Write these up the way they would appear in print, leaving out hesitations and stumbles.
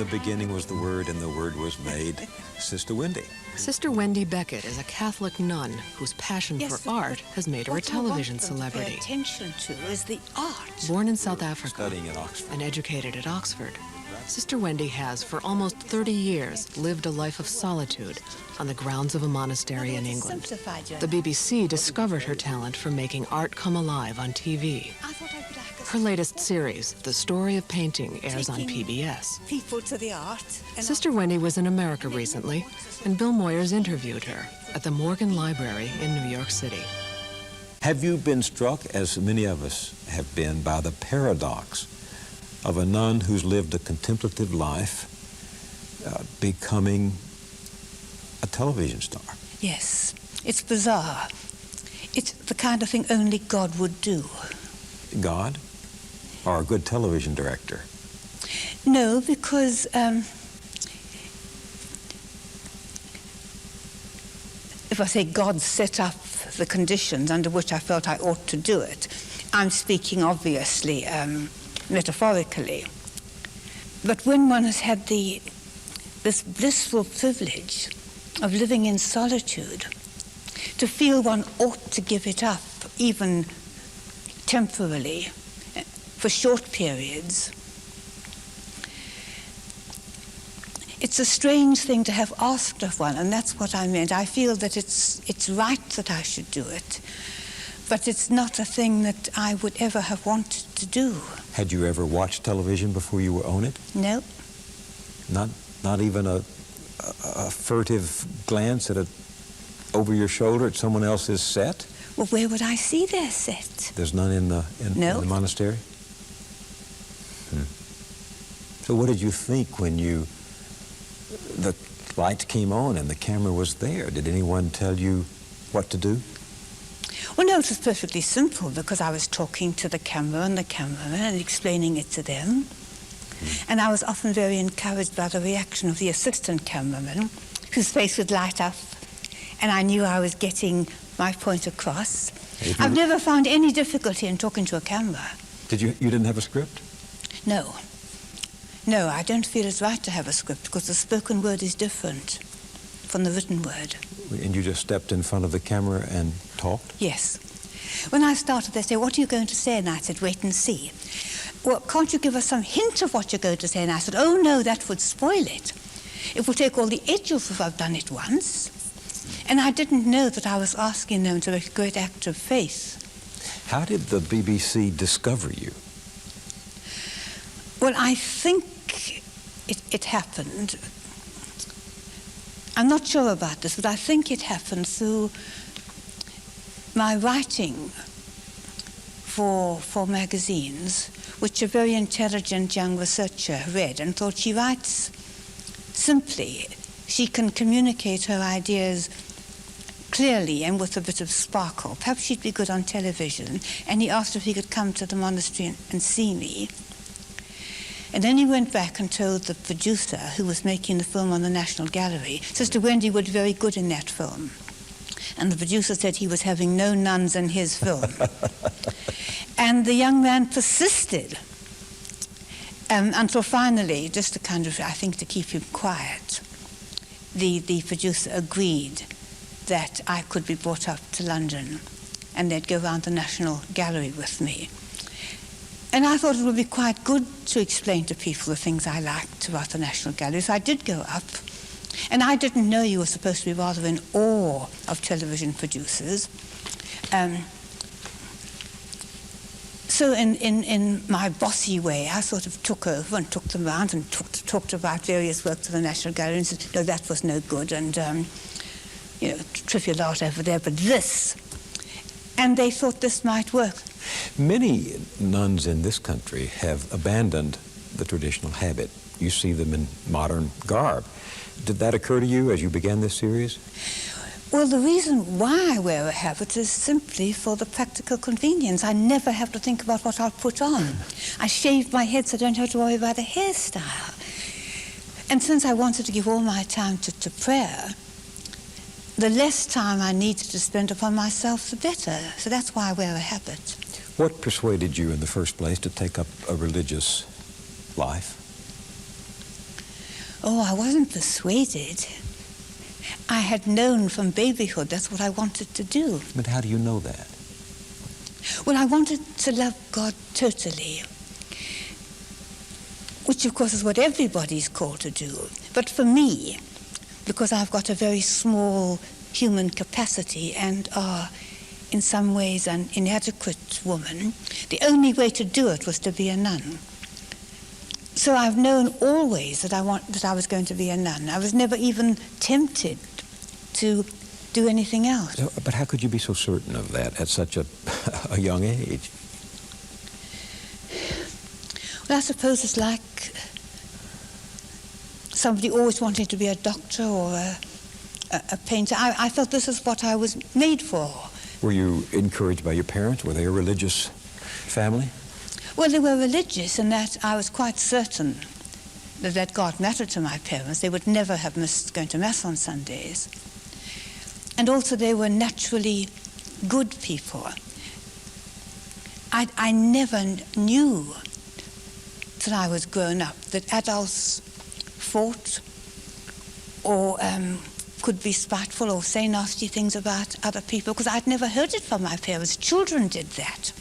the beginning was the Word, and the Word was made. Sister Wendy. Sister Wendy Beckett is a Catholic nun whose passion for art has made her a television celebrity. What I want them to pay attention to is the art. Born in South Africa Studying at Oxford. and educated at Oxford, Sister Wendy has, for almost 30 years, lived a life of solitude on the grounds of a monastery in England. The BBC discovered her talent for making art come alive on TV. Her latest series, The Story of Painting, airs on PBS. People to the art. Sister Wendy was in America recently, and Bill Moyers interviewed her at the Morgan Library in New York City. Have you been struck, as many of us have been, by the paradox of a nun who's lived a contemplative life becoming a television star? Yes, it's bizarre. It's the kind of thing only God would do. God? Or a good television director? No, because if I say God set up the conditions under which I felt I ought to do it, I'm speaking obviously metaphorically. But when one has had this blissful privilege of living in solitude, to feel one ought to give it up, even temporarily, for short periods, it's a strange thing to have asked of one, and that's what I meant. I feel that it's right that I should do it, but it's not a thing that I would ever have wanted to do. Had you ever watched television before you were on it? No. Not even a furtive glance at over your shoulder at someone else's set? Well, where would I see their set? There's none in the No. monastery? So what did you think when the lights came on and the camera was there? Did anyone tell you what to do? Well, no, it was perfectly simple, because I was talking to the camera and the cameraman and explaining it to them. And I was often very encouraged by the reaction of the assistant cameraman, whose face would light up, and I knew I was getting my point across. I've never found any difficulty in talking to a camera. You didn't have a script? No. No, I don't feel it's right to have a script, because the spoken word is different from the written word. And you just stepped in front of the camera and talked? Yes. When I started, they say, "What are you going to say?" And I said, "Wait and see." "Well, can't you give us some hint of what you're going to say?" And I said, "Oh, no, that would spoil it. It would take all the edge off if I've done it once." And I didn't know that I was asking them to make a great act of faith. How did the BBC discover you? Well, I think it happened. I'm not sure about this, but I think it happened through my writing for magazines, which a very intelligent young researcher read and thought, she writes simply. She can communicate her ideas clearly and with a bit of sparkle. Perhaps she'd be good on television. And he asked if he could come to the monastery and see me. And then he went back and told the producer, who was making the film on the National Gallery, Sister Wendy would be very good in that film. And the producer said he was having no nuns in his film. And the young man persisted until finally, just to kind of, I think, to keep him quiet, the producer agreed that I could be brought up to London and they'd go around the National Gallery with me. And I thought it would be quite good to explain to people the things I liked about the National Gallery. So I did go up. And I didn't know you were supposed to be rather in awe of television producers. So in my bossy way, I sort of took over and took them around and talked about various works of the National Gallery and said, no, that was no good, and, trivial art over there, but this. And they thought this might work. Many nuns in this country have abandoned the traditional habit. You see them in modern garb. Did that occur to you as you began this series? Well, the reason why I wear a habit is simply for the practical convenience. I never have to think about what I'll put on. I shave my head so I don't have to worry about a hairstyle. And since I wanted to give all my time to prayer, the less time I needed to spend upon myself, the better. So that's why I wear a habit. What persuaded you in the first place to take up a religious life? Oh, I wasn't persuaded. I had known from babyhood that's what I wanted to do. But how do you know that? Well, I wanted to love God totally, which of course is what everybody's called to do. But for me, because I've got a very small human capacity and are in some ways an inadequate woman, the only way to do it was to be a nun. So I've known always that I was going to be a nun. I was never even tempted to do anything else. But how could you be so certain of that at such a young age? Well, I suppose it's like somebody always wanting to be a doctor or a painter. I felt this is what I was made for. Were you encouraged by your parents? Were they a religious family? Well, they were religious in that I was quite certain that God mattered to my parents. They would never have missed going to Mass on Sundays. And also they were naturally good people. I never knew till I was grown up that adults fought or could be spiteful or say nasty things about other people, because I'd never heard it from my parents. Children did that.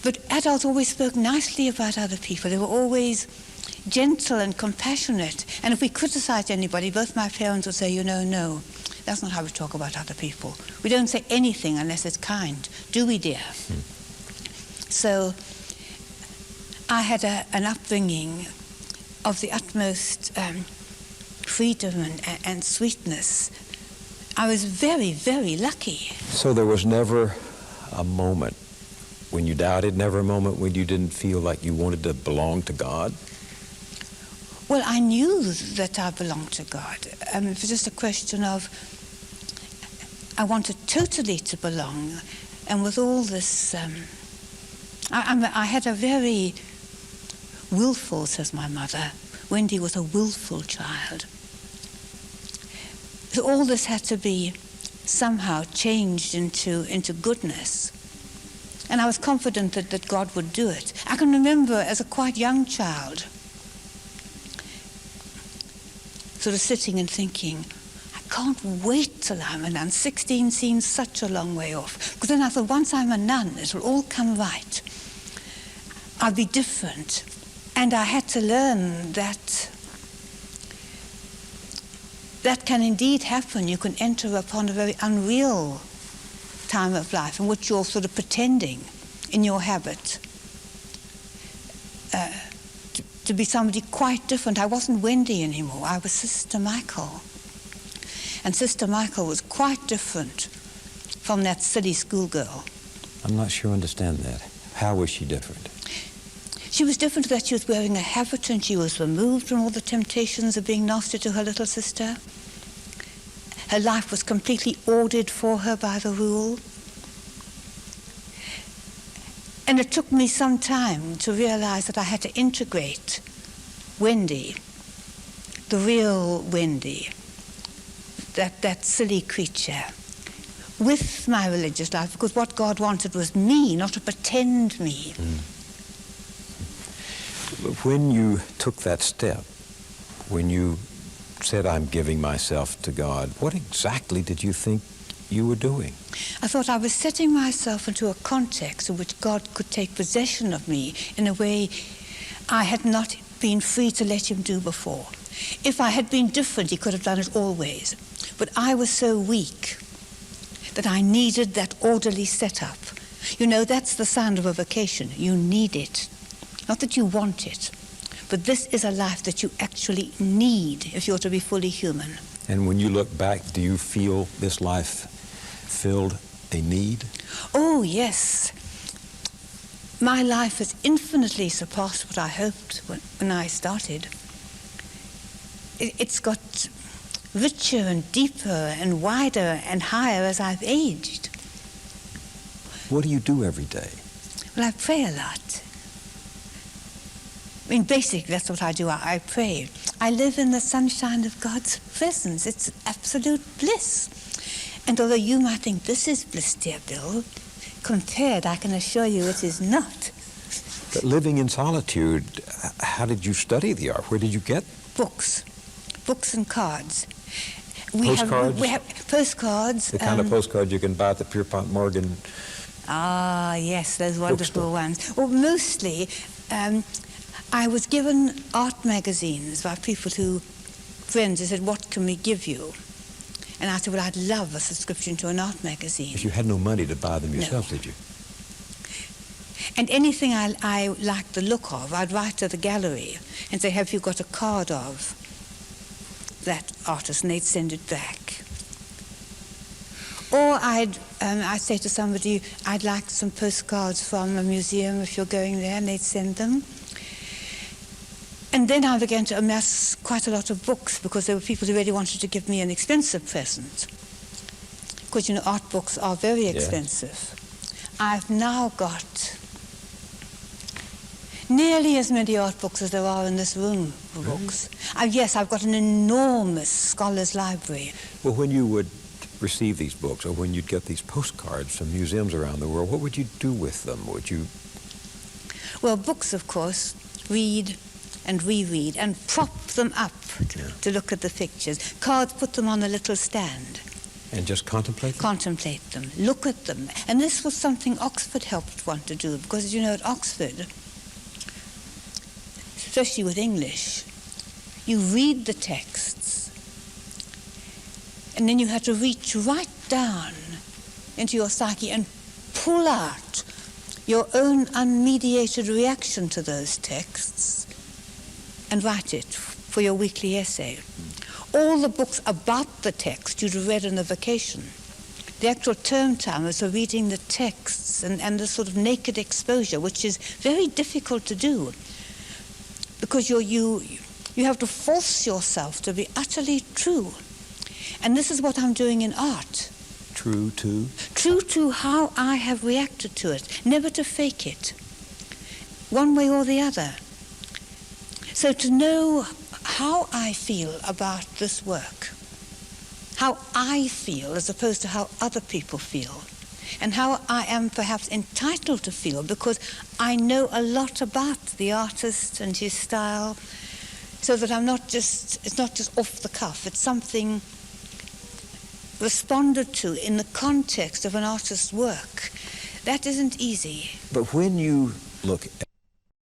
But adults always spoke nicely about other people. They were always gentle and compassionate. And if we criticized anybody, both my parents would say, no, that's not how we talk about other people. We don't say anything unless it's kind. Do we, dear? So I had an upbringing of the utmost freedom and sweetness. I was very, very lucky. So there was never a moment when you doubted, never a moment when you didn't feel like you wanted to belong to God? Well, I knew that I belonged to God. It was just a question of I wanted totally to belong. And with all this, I had a very willful, says my mother. Wendy was a willful child. So all this had to be somehow changed into goodness. And I was confident that God would do it. I can remember as a quite young child sort of sitting and thinking, I can't wait till I'm a nun. 16 seems such a long way off. Because then I thought, once I'm a nun, it will all come right. I'll be different. And I had to learn that that can indeed happen. You can enter upon a very unreal time of life in which you're sort of pretending in your habit to be somebody quite different. I wasn't Wendy anymore. I was Sister Michael. And Sister Michael was quite different from that silly schoolgirl. I'm not sure I understand that. How was she different? She was different that she was wearing a habit and she was removed from all the temptations of being nasty to her little sister. Her life was completely ordered for her by the rule. And it took me some time to realize that I had to integrate Wendy, the real Wendy, that silly creature, with my religious life, because what God wanted was me, not a pretend me. When you took that step, when you said, I'm giving myself to God, what exactly did you think you were doing? I thought I was setting myself into a context in which God could take possession of me in a way I had not been free to let him do before. If I had been different, he could have done it always. But I was so weak that I needed that orderly setup. You know, that's the sound of a vocation. You need it. Not that you want it, but this is a life that you actually need if you're to be fully human. And when you look back, do you feel this life filled a need? Oh, yes. My life has infinitely surpassed what I hoped when I started. It's got richer and deeper and wider and higher as I've aged. What do you do every day? Well, I pray a lot. I mean, basically, that's what I do. I pray. I live in the sunshine of God's presence. It's absolute bliss. And although you might think this is bliss, dear Bill, compared, I can assure you it is not. But living in solitude, how did you study the art? Where did you get Books and cards. Postcards? We have postcards. The kind of postcard you can buy at the Pierpont Morgan. Ah, yes, those wonderful Bookstore. ones. Well, mostly, I was given art magazines by friends who said, what can we give you? And I said, well, I'd love a subscription to an art magazine. If you had no money to buy them yourself, No. did you? And anything I liked the look of, I'd write to the gallery and say, have you got a card of that artist? And they'd send it back. Or I'd say to somebody, I'd like some postcards from a museum if you're going there, and they'd send them. And then I began to amass quite a lot of books because there were people who really wanted to give me an expensive present. Because, you know, art books are very expensive. I've now got nearly as many art books as there are in this room for books. Yes, I've got an enormous scholars' library. Well, when you would receive these books or when you'd get these postcards from museums around the world, what would you do with them? Would you... Well, books, of course, read and reread and prop them up to look at the pictures. Cards, put them on a little stand. And just contemplate them? Contemplate them, look at them. And this was something Oxford helped one to do, because, you know, at Oxford, especially with English, you read the texts, and then you had to reach right down into your psyche and pull out your own unmediated reaction to those texts and write it for your weekly essay. All the books about the text you'd have read in the vacation. The actual term timers are reading the texts and the sort of naked exposure, which is very difficult to do, because you have to force yourself to be utterly true. And this is what I'm doing in art. True to? True to how I have reacted to it, never to fake it, one way or the other. So to know how I feel about this work, how I feel as opposed to how other people feel, and how I am perhaps entitled to feel because I know a lot about the artist and his style, so that it's not just off the cuff, it's something responded to in the context of an artist's work. That isn't easy. But when you look at